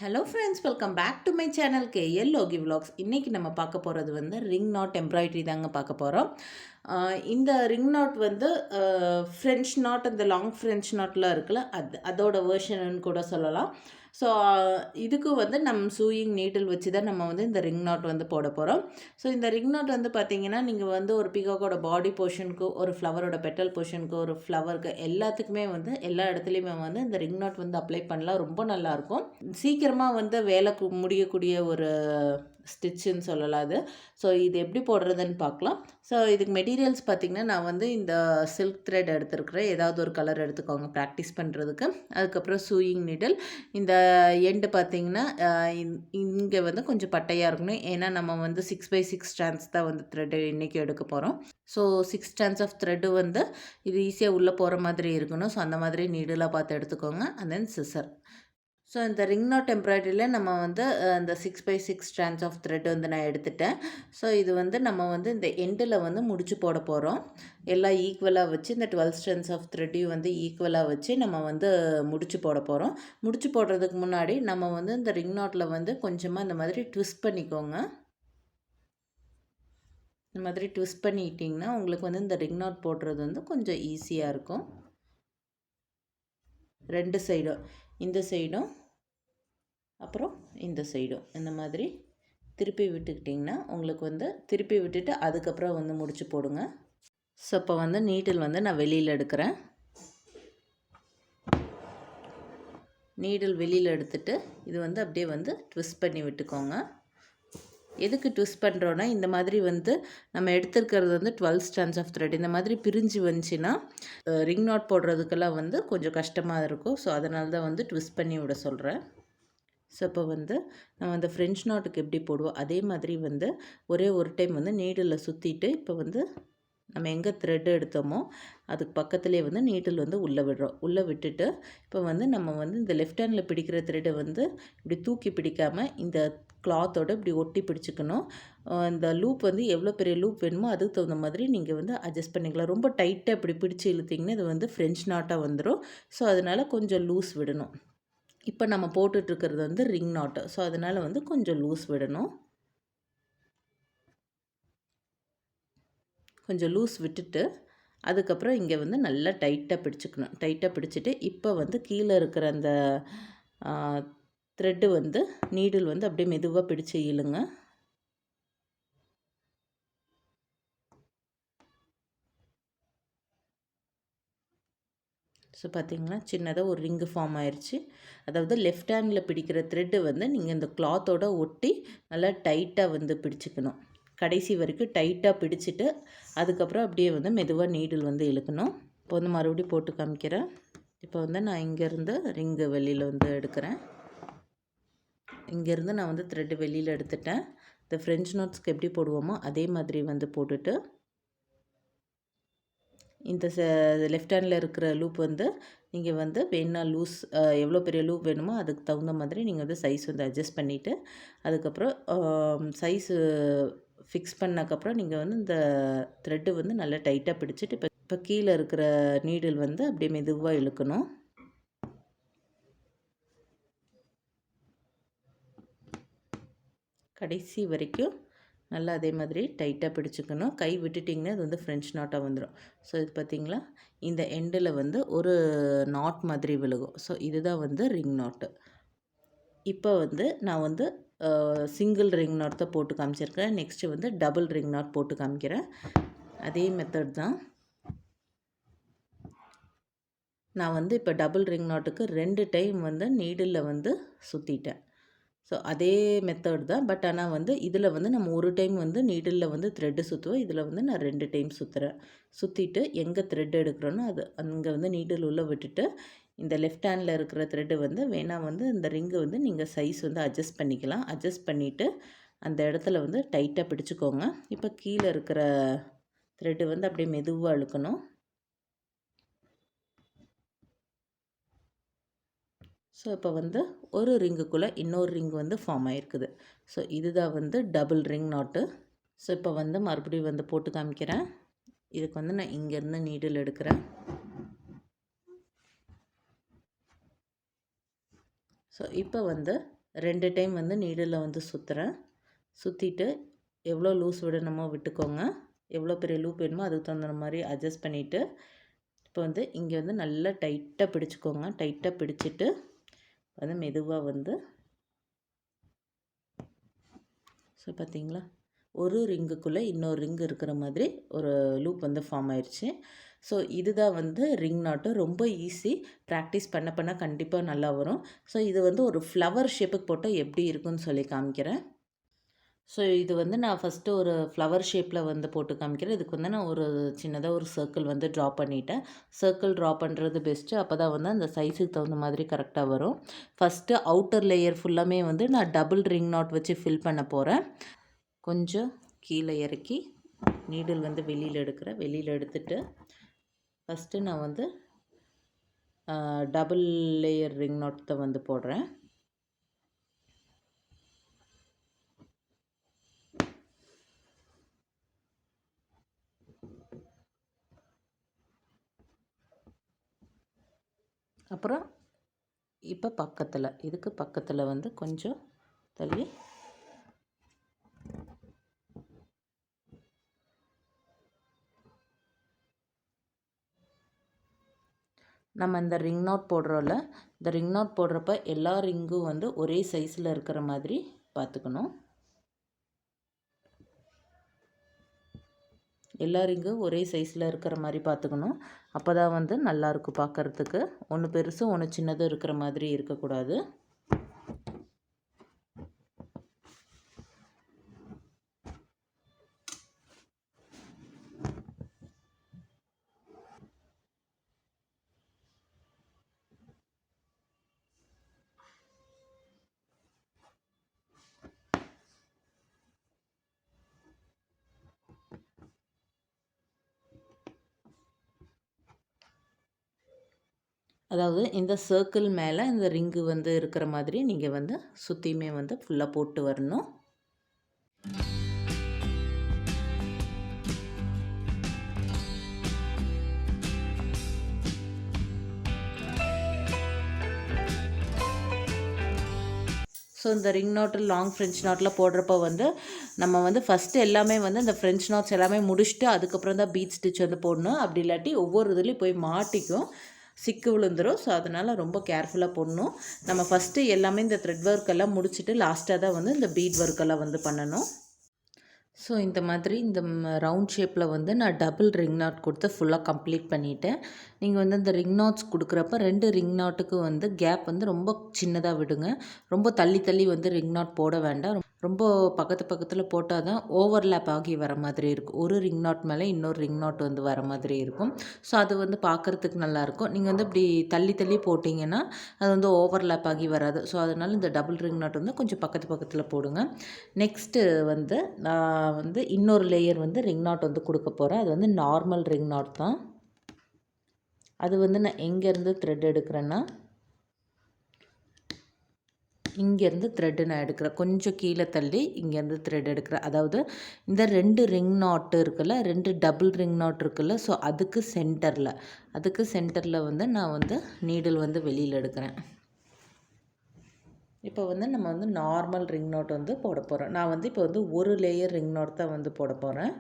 Hello friends, welcome back to my channel Logi vlogs. இன்றைக்கி நம்ம பார்க்க போகிறது வந்து ரிங் நாட் எம்ப்ராய்டரி தாங்க பார்க்க போகிறோம். இந்த ரிங் நாட் வந்து ஃப்ரெஞ்ச் நாட், அந்த லாங் ஃப்ரெஞ்ச் நாட்லாம் இருக்குல்ல, அதோட வேர்ஷன்னு கூட சொல்லலாம். ஸோ இதுக்கு வந்து நம்ம சூயிங் நீடில் வச்சு தான் நம்ம வந்து இந்த ரிங் நாட் வந்து போட போகிறோம். ஸோ இந்த ரிங் நாட் வந்து பார்த்திங்கன்னா, நீங்கள் வந்து ஒரு பீகாக்கோட பாடி போர்ஷனுக்கு, ஒரு ஃப்ளவரோட பெட்டல் போர்ஷனுக்கு, ஒரு ஃப்ளவருக்கு எல்லாத்துக்குமே வந்து எல்லா இடத்துலையுமே வந்து இந்த ரிங் நாட் வந்து அப்ளை பண்ணலாம். ரொம்ப நல்லாயிருக்கும். சீக்கிரமாக வந்து வேலை முடியக்கூடிய ஒரு ஸ்டிச்சுன்னு சொல்லலாம் அது. ஸோ இது எப்படி போடுறதுன்னு பார்க்கலாம். ஸோ இதுக்கு மெட்டீரியல்ஸ் பார்த்திங்கன்னா, நான் வந்து இந்த சில்க் த்ரெட் எடுத்துருக்கிறேன். ஏதாவது ஒரு கலர் எடுத்துக்கோங்க ப்ராக்டிஸ் பண்ணுறதுக்கு. அதுக்கப்புறம் சூயிங் நீடில். இந்த எண்டு பார்த்திங்கன்னா, இங்கே வந்து கொஞ்சம் பட்டையாக இருக்கணும். ஏன்னா நம்ம வந்து 6x6 ஸ்ட்ராண்ட்ஸ் தான் வந்து த்ரெட்டு இன்றைக்கி எடுக்க போகிறோம். ஸோ 6 ஸ்ட்ராண்ட்ஸ் ஆஃப் த்ரெட்டு வந்து இது ஈஸியாக உள்ளே போகிற மாதிரி இருக்கணும். ஸோ அந்த மாதிரி நீடிலாக பார்த்து எடுத்துக்கோங்க. And then scissor. ஸோ இந்த ரிங் நாட் எம்ப்ராய்டரியில் நம்ம வந்து இந்த 6x6 ஸ்ட்ராண்ட்ஸ் ஆஃப் த்ரெட் வந்து நான் எடுத்துட்டேன். ஸோ இது வந்து நம்ம வந்து இந்த எண்டில் வந்து முடிச்சு போட போகிறோம். எல்லாம் ஈக்குவலாக வச்சு இந்த 12 ஸ்ட்ராண்ட்ஸ் ஆஃப் த்ரெட்டையும் வந்து ஈக்குவலாக வச்சு நம்ம வந்து முடிச்சு போட போகிறோம். முடிச்சு போடுறதுக்கு முன்னாடி நம்ம வந்து இந்த ரிங் நாட்டில் வந்து கொஞ்சமாக இந்த மாதிரி ட்விஸ்ட் பண்ணிக்கோங்க. இந்த மாதிரி ட்விஸ்ட் பண்ணிக்கிட்டிங்கன்னா உங்களுக்கு வந்து இந்த ரிங் நாட் போடுறது வந்து கொஞ்சம் ஈஸியாக இருக்கும். ரெண்டு சைடும், இந்த சைடும் அப்புறம் இந்த சைடும் இந்த மாதிரி திருப்பி விட்டுக்கிட்டிங்கன்னா உங்களுக்கு வந்து திருப்பி விட்டுட்டு அதுக்கப்புறம் வந்து முடிச்சு போடுங்க. ஸோ இப்போ வந்து நீடில் வந்து நான் வெளியில் எடுக்கிறேன். நீடில் வெளியில் எடுத்துட்டு இது வந்து அப்படியே வந்து ட்விஸ்ட் பண்ணி விட்டுக்கோங்க. எதுக்கு ட்விஸ்ட் பண்ணுறோன்னா, இந்த மாதிரி வந்து நம்ம எடுத்துருக்கிறது வந்து 12 ஸ்ட்ராண்ட்ஸ் ஆஃப் த்ரெட். இந்த மாதிரி பிரிஞ்சு வந்துச்சுன்னா ரிங் நாட் போடுறதுக்கெல்லாம் வந்து கொஞ்சம் கஷ்டமாக இருக்கும். ஸோ அதனால தான் வந்து ட்விஸ்ட் பண்ணி விட சொல்கிறேன். ஸோ இப்போ வந்து நம்ம அந்த ஃப்ரெஞ்ச் நாட்டுக்கு எப்படி போடுவோம் அதே மாதிரி வந்து ஒரே ஒரு டைம் வந்து நீடிலில் சுற்றிட்டு இப்போ வந்து நம்ம எங்கே த்ரெட் எடுத்தோமோ அதுக்கு பக்கத்துலேயே வந்து நீடில் வந்து உள்ளே விடுறோம். உள்ளே விட்டுட்டு இப்போ வந்து நம்ம வந்து இந்த லெஃப்ட் ஹேண்டில் பிடிக்கிற த்ரெட்டை வந்து இப்படி தூக்கி பிடிக்காமல் இந்த கிளாத்தோடு இப்படி ஒட்டி பிடிச்சிக்கணும். இந்த லூப் வந்து எவ்வளோ பெரிய லூப் வேணுமோ அதுக்கு தகுந்த மாதிரி நீங்கள் வந்து அட்ஜஸ்ட் பண்ணிக்கலாம். ரொம்ப டைட்டாக இப்படி பிடிச்சி இழுத்திங்கன்னா இது வந்து ஃப்ரெஞ்ச் நாட்டாக வந்துடும். ஸோ அதனால் கொஞ்சம் லூஸ் விடணும். இப்போ நம்ம போட்டுட்ருக்கிறது வந்து ரிங் நாட்டு. ஸோ அதனால் வந்து கொஞ்சம் லூஸ் விடணும். கொஞ்சம் லூஸ் விட்டுட்டு அதுக்கப்புறம் இங்கே வந்து நல்லா டைட்டாக பிடிச்சிக்கணும். டைட்டாக பிடிச்சிட்டு இப்போ வந்து கீழே இருக்கிற அந்த த்ரெட்டு வந்து நீடில் வந்து அப்படியே மெதுவாக பிடிச்சி இழுங்க. ஸோ பார்த்திங்கன்னா சின்னதாக ஒரு ரிங்கு ஃபார்ம் ஆயிடுச்சு. அதாவது லெஃப்ட் ஹேண்டில் பிடிக்கிற த்ரெட்டு வந்து நீங்கள் இந்த கிளாத்தோடு ஒட்டி நல்லா டைட்டாக வந்து பிடிச்சிக்கணும். கடைசி வரைக்கும் டைட்டாக பிடிச்சிட்டு அதுக்கப்புறம் அப்படியே வந்து மெதுவாக நீடில் வந்து இழுக்கணும். இப்போ வந்து மறுபடியும் போட்டு காமிக்கிறேன். இப்போ வந்து நான் இங்கேருந்து ரிங்கு வெளியில் வந்து எடுக்கிறேன். இங்கேருந்து நான் வந்து த்ரெட்டு வெளியில் எடுத்துட்டேன். இந்த ஃப்ரெஞ்ச் நாட்ஸ்க்கு எப்படி போடுவோமோ அதே மாதிரி வந்து போட்டுட்டு இந்த லெஃப்ட் ஹேண்டில் இருக்கிற லூப் வந்து நீங்கள் வந்து வேணா லூஸ் எவ்வளோ பெரிய லூப் வேணுமோ அதுக்கு தகுந்த மாதிரி நீங்கள் வந்து சைஸ் வந்து அட்ஜஸ்ட் பண்ணிவிட்டு அதுக்கப்புறம் சைஸு ஃபிக்ஸ் பண்ணக்கப்புறம் நீங்கள் வந்து இந்த த்ரெட்டு வந்து நல்லா டைட்டாக பிடிச்சிட்டு இப்போ கீழே இருக்கிற நீடில் வந்து அப்படியே மெதுவாக இழுக்கணும். கடைசி வரைக்கும் நல்லா அதே மாதிரி டைட்டாக பிடிச்சிக்கணும். கை விட்டுட்டிங்கன்னா அது வந்து ஃப்ரெஞ்ச் நாட்டாக வந்துடும். ஸோ இது பார்த்திங்களா, இந்த எண்டில் வந்து ஒரு நாட் மாதிரி விழுகும். ஸோ இதுதான் வந்து ரிங் நாட்டு. இப்போ வந்து நான் வந்து சிங்கிள் ரிங் நாட் தான் போட்டு காமிச்சிருக்கேன். நெக்ஸ்ட்டு வந்து டபுள் ரிங் நாட் போட்டு காமிக்கிறேன். அதே மெத்தட் தான். நான் வந்து இப்போ டபுள் ரிங் நாட்டுக்கு 2 டைம் வந்து நீடிலில் வந்து சுற்றிட்டேன். ஸோ அதே மெத்தட் தான். பட் ஆனால் வந்து இதில் வந்து நம்ம ஒரு டைம் வந்து நீடிலில் வந்து த்ரெட்டு சுற்றுவோம். இதில் வந்து நான் 2 டைம் சுற்றுறேன். சுற்றிட்டு எங்கே த்ரெட் எடுக்கிறோன்னோ அது அங்கே வந்து நீடில் உள்ளே விட்டுட்டு இந்த லெஃப்ட் ஹேண்டில் இருக்கிற த்ரெட்டு வந்து வேணால் வந்து இந்த ரிங்கு வந்து நீங்கள் சைஸ் வந்து அட்ஜஸ்ட் பண்ணிக்கலாம். அட்ஜஸ்ட் பண்ணிவிட்டு அந்த இடத்துல வந்து டைட்டாக பிடிச்சிக்கோங்க. இப்போ கீழே இருக்கிற த்ரெட்டு வந்து அப்படியே மெதுவாக இழுக்கணும். ஸோ இப்போ வந்து ஒரு ரிங்குக்குள்ளே இன்னொரு ரிங் வந்து ஃபார்ம் ஆகிருக்குது. ஸோ இதுதான் வந்து டபுள் ரிங் நாட்டு. ஸோ இப்போ வந்து மறுபடியும் வந்து போட்டு காமிக்கிறேன். இதுக்கு வந்து நான் இங்கேருந்து நீடில் எடுக்கிறேன். ஸோ இப்போ வந்து 2 டைம் வந்து நீடில் வந்து சுற்றுறேன். சுற்றிட்டு எவ்வளோ லூஸ் விடணுமோ விட்டுக்கோங்க. எவ்வளோ பெரிய லூப் வேணுமோ அதுக்கு தகுந்த மாதிரி அட்ஜஸ்ட் பண்ணிவிட்டு, இப்போ வந்து இங்கே வந்து நல்லா டைட்டாக பிடிச்சிக்கோங்க. டைட்டாக பிடிச்சிட்டு வந்து மெதுவாக வந்து ஸோ பார்த்தீங்களா, ஒரு ரிங்குக்குள்ளே இன்னொரு ரிங் இருக்கிற மாதிரி ஒரு லூப் வந்து ஃபார்ம் ஆயிடுச்சு. ஸோ இதுதான் வந்து ரிங் நாட்டு. ரொம்ப ஈஸி. ப்ராக்டிஸ் பண்ண பண்ண கண்டிப்பாக நல்லா வரும். ஸோ இது வந்து ஒரு ஃப்ளவர் ஷேப்புக்கு போட்டால் எப்படி இருக்குன்னு சொல்லி காமிக்கிறேன். ஸோ இது வந்து நான் ஃபஸ்ட்டு ஒரு ஃப்ளவர் ஷேப்பில் வந்து போட்டு காமிக்கிறேன். இதுக்கு வந்து நான் ஒரு சின்னதாக ஒரு சர்க்கிள் வந்து ட்ரா பண்ணிட்டேன். சர்க்கிள் ட்ரா பண்ணுறது பெஸ்ட்டு. அப்போ தான் வந்து அந்த சைஸுக்கு தகுந்த மாதிரி கரெக்டாக வரும். ஃபஸ்ட்டு அவுட்டர் லேயர் ஃபுல்லாமே வந்து நான் டபுள் ரிங் நாட் வச்சு ஃபில் பண்ண போகிறேன். கொஞ்சம் கீழே இறக்கி நீடில் வந்து வெளியில் எடுக்கிறேன். வெளியில் எடுத்துட்டு ஃபஸ்ட்டு நான் வந்து டபுள் லேயர் ரிங் நாட் தான் வந்து போடுறேன். அப்புறம் இப்போ பக்கத்தில், இதுக்கு பக்கத்தில் வந்து கொஞ்சம் தள்ளி நம்ம இந்த ரிங் நாட் போடுறோம்ல, இந்த ரிங் நாட் போடுறப்ப எல்லா ரிங்கும் வந்து ஒரே சைஸில் இருக்கிற மாதிரி பார்த்துக்கணும். எல்லா ரிங்கும் ஒரே சைஸில் இருக்கிற மாதிரி பார்த்துக்கணும். அப்போ தான் வந்து நல்லாயிருக்கும் பார்க்குறதுக்கு. ஒன்று பெருசு ஒன்று சின்னதும் இருக்கிற மாதிரி இருக்கக்கூடாது. அதாவது இந்த சர்க்கிள் மேலே இந்த ரிங்கு வந்து இருக்கிற மாதிரி நீங்கள் வந்து சுற்றியுமே வந்து ஃபுல்லாக போட்டு வரணும். ஸோ இந்த ரிங் நாட்டு லாங் ஃப்ரெஞ்ச் நாட்டில் போடுறப்ப வந்து நம்ம வந்து ஃபஸ்ட்டு எல்லாமே வந்து இந்த ஃப்ரெஞ்ச் நாட்ஸ் எல்லாமே முடிச்சுட்டு அதுக்கப்புறம் தான் பீட் ஸ்டிச் வந்து போடணும். அப்படி இல்லாட்டி ஒவ்வொரு இதுலேயும் போய் மாட்டிக்கும், சிக்கு விழுந்துடும். ஸோ அதனால் ரொம்ப கேர்ஃபுல்லாக போடணும். நம்ம ஃபஸ்ட்டு எல்லாமே இந்த த்ரெட் ஒர்க் எல்லாம் முடிச்சுட்டு லாஸ்ட்டாக தான் வந்து இந்த பீட் ஒர்க்கெல்லாம் வந்து பண்ணணும். ஸோ இந்த மாதிரி இந்த ரவுண்ட் ஷேப்பில் வந்து நான் டபுள் ரிங் நாட் கொடுத்து ஃபுல்லாக கம்ப்ளீட் பண்ணிவிட்டேன். நீங்கள் வந்து இந்த ரிங் நாட்ஸ் கொடுக்குறப்ப 2 ரிங் நாட்டுக்கு வந்து கேப் வந்து ரொம்ப சின்னதாக விடுங்க. ரொம்ப தள்ளி தள்ளி வந்து ரிங் நாட் போட வேண்டாம். ரொம்ப பக்கத்து பக்கத்தில் போட்டால் தான் ஓவர்லேப் ஆகி வர மாதிரி இருக்கும். ஒரு ரிங் நாட் மேலே இன்னொரு ரிங் நாட் வந்து வர மாதிரி இருக்கும். ஸோ அது வந்து பார்க்குறதுக்கு நல்லாயிருக்கும். நீங்கள் வந்து இப்படி தள்ளி தள்ளி போட்டிங்கன்னா அது வந்து ஓவர்லேப் ஆகி வராது. ஸோ அதனால் இந்த டபுள் ரிங் நாட் வந்து கொஞ்சம் பக்கத்து பக்கத்தில் போடுங்க. நெக்ஸ்ட்டு வந்து நான் வந்து இன்னொரு லேயர் வந்து ரிங் நாட் வந்து கொடுக்க போகிறேன். அது வந்து நார்மல் ரிங் நாட் தான். அது வந்து நான் எங்கேருந்து த்ரெட் எடுக்கிறேன்னா, இங்கேருந்து த்ரெட்டு நான் எடுக்கிறேன். கொஞ்சம் கீழே தள்ளி இங்கேருந்து த்ரெட் எடுக்கிறேன். அதாவது இந்த 2 ரிங் நாட்டு இருக்குல்ல, 2 டபுள் ரிங் நாட் இருக்குல்ல, ஸோ அதுக்கு சென்டரில் வந்து நான் வந்து நீடில் வந்து வெளியில் எடுக்கிறேன். இப்போ வந்து நம்ம வந்து நார்மல் ரிங் நாட் வந்து போட போகிறோம். நான் வந்து இப்போ வந்து ஒரு லேயர் ரிங் நாட் தான் வந்து போட போகிறேன்.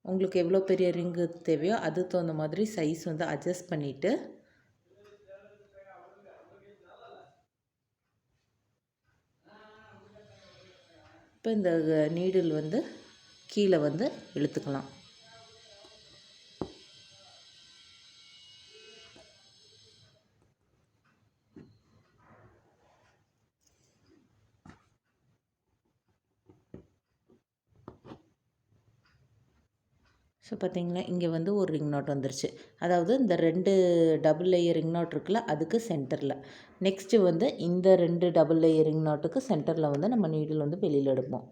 உங்களுக்கு எவ்வளோ பெரிய ரிங்கு தேவையோ அதுக்கு தகுந்த மாதிரி சைஸ் வந்து அட்ஜஸ்ட் பண்ணிவிட்டு இப்போ இந்த நீடில் வந்து கீழே வந்து இழுத்துக்கலாம். ஸோ பார்த்தீங்களா, இங்கே வந்து ஒரு ரிங் நாட் வந்துருச்சு. அதாவது இந்த 2 டபுள் லேயர் ரிங் நாட் இருக்குல்ல, அதுக்கு சென்டரில். நெக்ஸ்ட்டு வந்து இந்த 2 டபுள் லேயர் ரிங் நாட்டுக்கு சென்டரில் வந்து நம்ம நீடில் வந்து வெளியில் எடுப்போம்.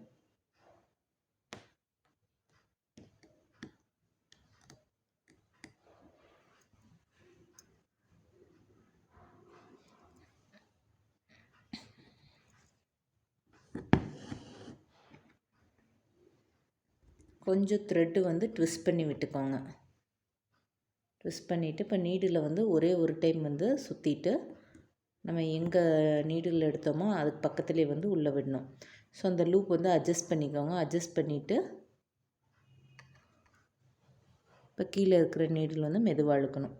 கொஞ்சம் த்ரெட்டு வந்து ட்விஸ்ட் பண்ணி விட்டுக்கோங்க. ட்விஸ்ட் பண்ணிவிட்டு இப்போ நீடில் வந்து ஒரே ஒரு டைம் வந்து சுற்றிட்டு நம்ம எங்கே நீடில் எடுத்தோமோ அதுக்கு பக்கத்துலேயே வந்து உள்ளே விடணும். ஸோ அந்த லூப் வந்து அட்ஜஸ்ட் பண்ணிக்கோங்க. அட்ஜஸ்ட் பண்ணிவிட்டு இப்போ கீழே இருக்கிற நீடில் வந்து மெதுவாக இழுக்கணும்.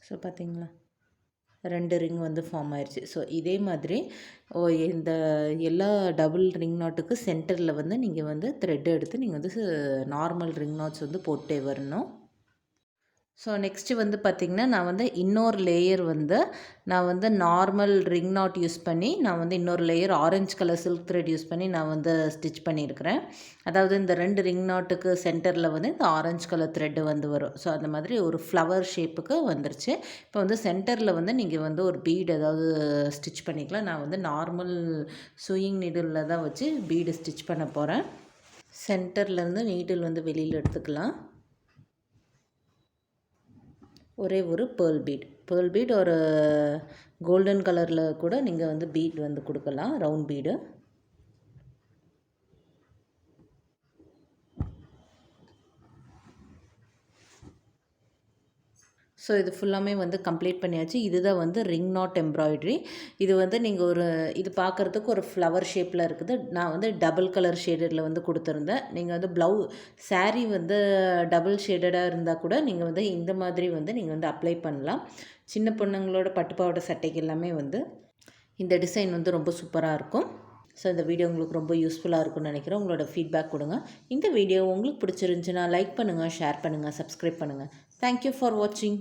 ஸோ பார்த்தீங்களா, 2 ரிங் வந்து ஃபார்ம் ஆயிடுச்சு. ஸோ இதே மாதிரி இந்த எல்லா டபுள் ரிங் நாட்டுக்கு சென்டரில் வந்து நீங்கள் வந்து த்ரெட் எடுத்து நீங்கள் வந்து நார்மல் ரிங் நாட்ஸ் வந்து போட்டே வரணும். ஸோ நெக்ஸ்ட்டு வந்து பார்த்திங்கன்னா, நான் வந்து இன்னொரு லேயர் வந்து நான் வந்து நார்மல் ரிங் நாட் யூஸ் பண்ணி நான் வந்து இன்னொரு layer orange colour silk thread use பண்ணி நான் வந்து ஸ்டிச் பண்ணியிருக்கிறேன். அதாவது இந்த 2 ரிங் நாட்டுக்கு சென்டரில் வந்து இந்த ஆரஞ்சு கலர் த்ரெட்டு வந்து வரும். ஸோ அந்த மாதிரி ஒரு ஃப்ளவர் ஷேப்புக்கு வந்துருச்சு. இப்போ வந்து சென்டரில் வந்து நீங்கள் வந்து ஒரு பீட் ஏதாவது ஸ்டிச் பண்ணிக்கலாம். நான் வந்து நார்மல் சூயிங் நீடிலில் தான் வச்சு பீடு ஸ்டிச் பண்ண போகிறேன். சென்டர்லேருந்து நீடில் வந்து வெளியில் எடுத்துக்கலாம். ஒரே ஒரு பேர்ல் பீட் ஒரு கோல்டன் கலரில் கூட நீங்கள் வந்து பீட் வந்து கொடுக்கலாம், ரவுண்ட் பீடு. ஸோ இது ஃபுல்லாமே வந்து கம்ப்ளீட் பண்ணியாச்சு. இதுதான் வந்து ரிங் நாட் எம்ப்ராய்டரி. இது வந்து நீங்கள் இது பார்க்குறதுக்கு ஒரு ஃப்ளவர் ஷேப்பில் இருக்குது. நான் வந்து டபுள் கலர் ஷேடடில் வந்து கொடுத்துருந்தேன். நீங்கள் வந்து சாரீ வந்து டபுள் ஷேடடாக இருந்தால் கூட நீங்கள் வந்து இந்த மாதிரி வந்து நீங்கள் வந்து அப்ளை பண்ணலாம். சின்ன பொண்ணுங்களோட பட்டுப்பாவோட சட்டைக்கு எல்லாமே வந்து இந்த டிசைன் வந்து ரொம்ப சூப்பராக இருக்கும். ஸோ இந்த வீடியோ உங்களுக்கு ரொம்ப யூஸ்ஃபுல்லாக இருக்கும்னு நினைக்கிறேன். உங்களோட ஃபீட்பேக் கொடுங்க. இந்த வீடியோ உங்களுக்கு பிடிச்சிருந்துச்சுன்னா லைக் பண்ணுங்கள், ஷேர் பண்ணுங்கள், சப்ஸ்கிரைப் பண்ணுங்கள். தேங்க்யூ ஃபார் வாட்சிங்.